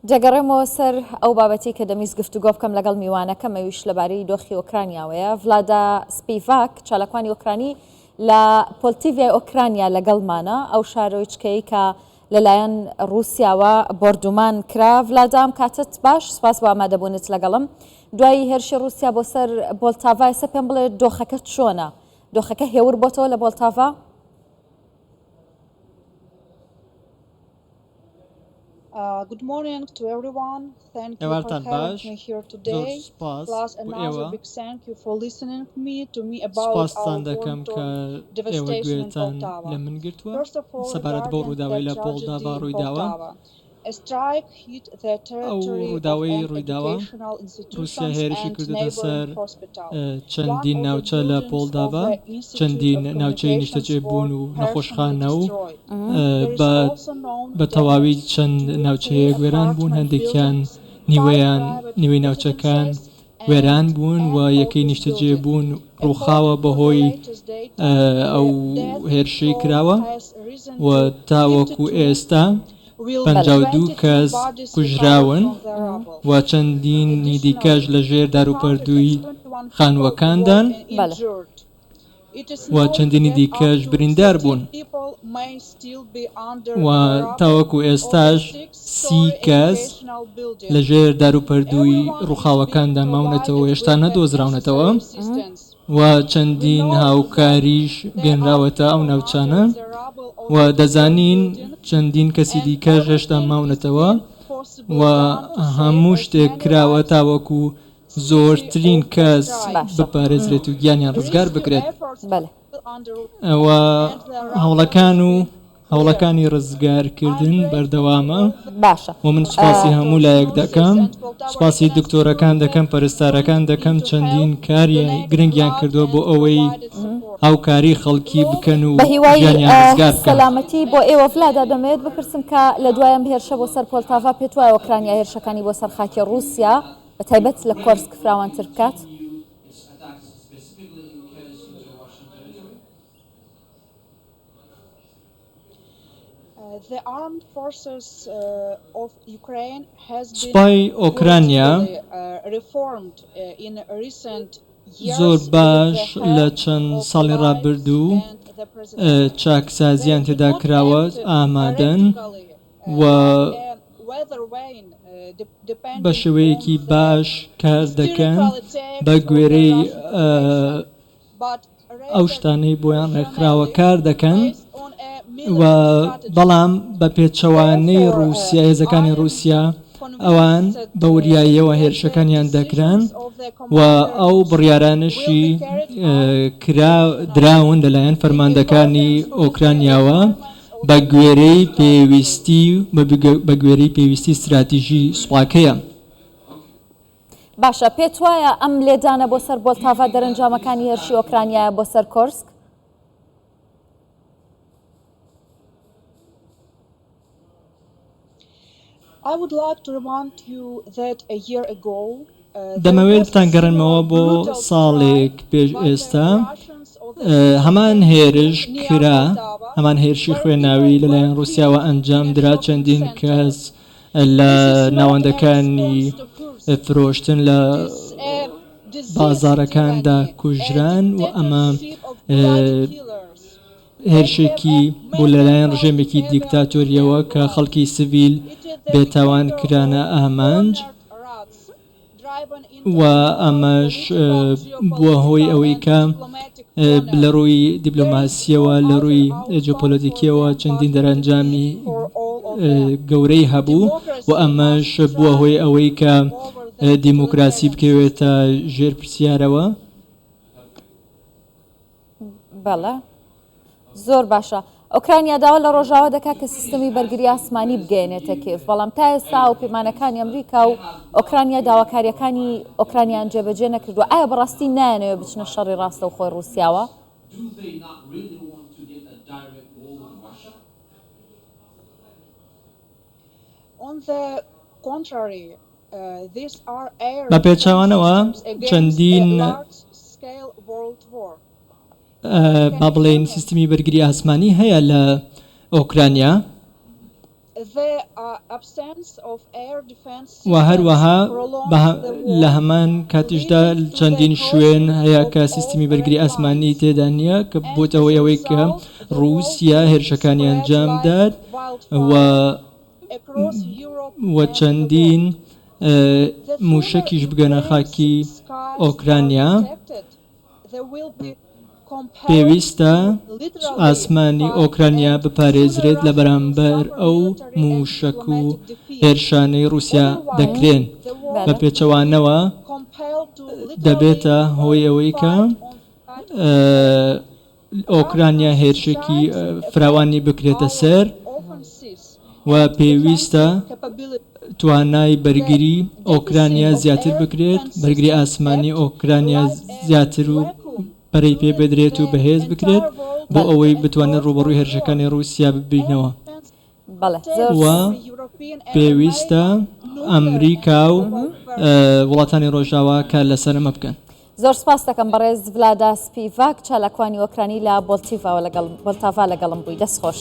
جەگەڕێمەوە سەر ئەو بابەتی کە دەمیست گفتوگۆ بکەم لەگەڵ میوانەکە مەویش لەبارەی دۆخی ئۆکرانیاوەیە. ڤلادا سپیڤاک چالاکوانی ئۆکرانی لە پۆلتیڤیای ئۆکرانیا لەگەڵمانە، ئەو شارۆچکەی کە لەلایەن رووسیاوە بردومان کرا. ڤلادام کاتت باش، سپاس بۆ ئامادەبوونت لەگەڵم. دوای هێرشی رووسیا بۆ سەر بۆلتاڤا ئێستا پێم بڵێ دۆخەکەت چۆنە؟ دۆخەکە هێور بۆتەوە لە بۆلتاڤا؟ Good morning to everyone. Thank you for having me here today. Plus another big thank you for listening to me about our war devastation in Poltava. First of all, regarding the tragedy in Poltava, a strike hit the territory of an educational institutions and neighboring hospital. چەندین ناوچە لە پۆلتاڤا، چەندین ناوچەی نیشتەجێبوون و نەخۆشخانە و بە تەواوی چەند ناوچەیەک وێران بوون، هەندێکیان نیوەی ناوچەکان وێران بوون و یەکەی نیشتەجێبوون ڕووخاوە بەهۆی ئەو هێرشەی کراوە و تاوەکو ئێستا 52 کەس کوژراون و چەندینی دیکەش لە ژێر داروپەردووی خانووەکاندان و چەندینی دیکەش بریندار بوون و تاوەکو ئێستاش 30 کەس لە ژێر داروپەردووی ڕووخاوەکاندا ماونەتەوە، هێشتا نەدۆزراونەتەوە و چەندین هاوکاریش گەنراوەتە ئەو ناوچانە و دەزانین چەندین کەسی دیکەش هێشتا ماونەتەوە و هەموو شتێک کراوە تاوەکو زۆرترین کەس بپارێزرێت و گیانیان ڕزگار بکرێت. ئەوە هەوڵەکانی ڕزگارکردن بەردەوامە. باشە و من سپاسی هەموو لایەک دەکەم، سپاسی دکتۆرەکان دەکەم، پەرستارەکان دەکەم، چەندین کاری گرنگیان کردووە بۆ ئەوەی هاوکاری خەڵکی بکەن و ژیانیان ڕزگار بکەن. سەلامەتی بۆ ئێوە ڤلادا. دەمەوێت بپرسم کە لە دوایەم هێرشە بۆ سەر پۆلتاڤا پێت وایە ئۆکرانیا هێرشەکانی بۆ سەر خاکی رووسیا بە تایبەت لە کۆرسک فراوانتر بکات؟ سوپای ئۆکرانیا زۆر باش لە چەند ساڵی ڕابردوو چاکسازیان تێدا کراوە، ئامادەن و بە شێوەیەکی باش کار دەکەن بە گوێرەی ئەو شتانەی بۆیان ڕێکخراوە کار دەکەن و بەڵام بە پێچەوانەی رووسیا، هێزەکانی رووسیا ئەوان بە وریاییەوە هێرشەکانیان دەکران و ئەو بڕیارانشی دراون لەلایەن فەرماندەکانی ئۆکرانیاوە بە گوێرەی پێویستی استراتیژی سوپاکەیە. باشە، پێت وایە ئەم لێدانە بۆ سەر بۆلتاڤا دەرەنجامەکانی هێرشی ئۆکرانیایە بۆ سەر کۆرسک؟ دەمەوێت بتانگەڕێنمەوە بۆ ساڵێک پێش ئێستا هەمان هێرش کرا، هەمان هێرشی خوێناوی لەلایەن رووسیاوە ئەنجام درا، چەندین کەس لە ناوەندەکانی فرۆشتن لە بازارەکاندا کوژران و ئەمە هێرشێکی بۆ لەلایەن ڕژێمێکی دیکتاتۆریەوە کە خەڵکی سڤیل بێتاوان کرانە ئامانج و ئەمەش بووە هۆی ئەوەی کە لە ڕووی دیبلۆماسیەوە، لە ڕووی جیۆپۆلیتیکیەوە چەندین دەرەنجامی گەورەی هەبوو و ئەمەش بووە هۆی ئەوەی کە دیموکراسی بکەوێتە ژێر پرسیارەوە. بەڵێ، زۆر باشە. ئۆکرانیا داوا لە ڕۆژاوا دەکات کە سیستەمی بەرگری ئاسمانی بگەێنێتە کێف، بەڵام تا ئێستا و پەیمانەکانی ئەمریکا و ئۆکرانیا داواکاریەکانی ئۆکرانیان جێبەجێ نەکردووە. ئایا بەڕاستی نایەنەوە بچنە شەڕی ڕاستە و خۆی رووسیاوە؟ بە پێچەوانەوە چەندین با بڵێن سیستمی بەرگری ئاسمانی هەیە لە ئۆکرانیا و هەروەها لە هەمان کاتیشدا چەندین شوێن هەیە کە سیستمی بەرگری ئاسمانی تێدا نییە کە بۆتەوەی ئەوەی کە رووسیا هێرشەکانی ئەنجام داد و چەندین موشکیش بگەنە خاکی ئۆکرانیا پێویستە ئاسمانی ئۆکرانیا بپارێزرێت لە بەرامبەر ئەو موشک و هێرشانەی رووسیا دەکرێن بە پێچەوانەوە دەبێتە هۆی ئەوەی کە ئۆکرانیا هێرشێکی فراوانی بکرێتە سەر و پێویستە توانای بەرگری ئۆکرانیا زیاتر بکرێت بەرگری ئاسمانی ئۆکرانیا زیاتر و پەرەی پێ بدرێت و بەهێز بکرێت بۆ ئەوەی بتوانێت ڕوبەڕووی هێرشەکانی رووسیا ببینەوە و پێویستە ئەمریکا و وڵاتانی ڕۆژاوا کار لەسەر ئەمە بکەن. زۆر سپاس دەکەم بەڕێز ڤلادا سپیڤاک چالاکوانی ئۆکرانی لە بۆلتاڤا لەگەڵم بووی. دەست خۆش.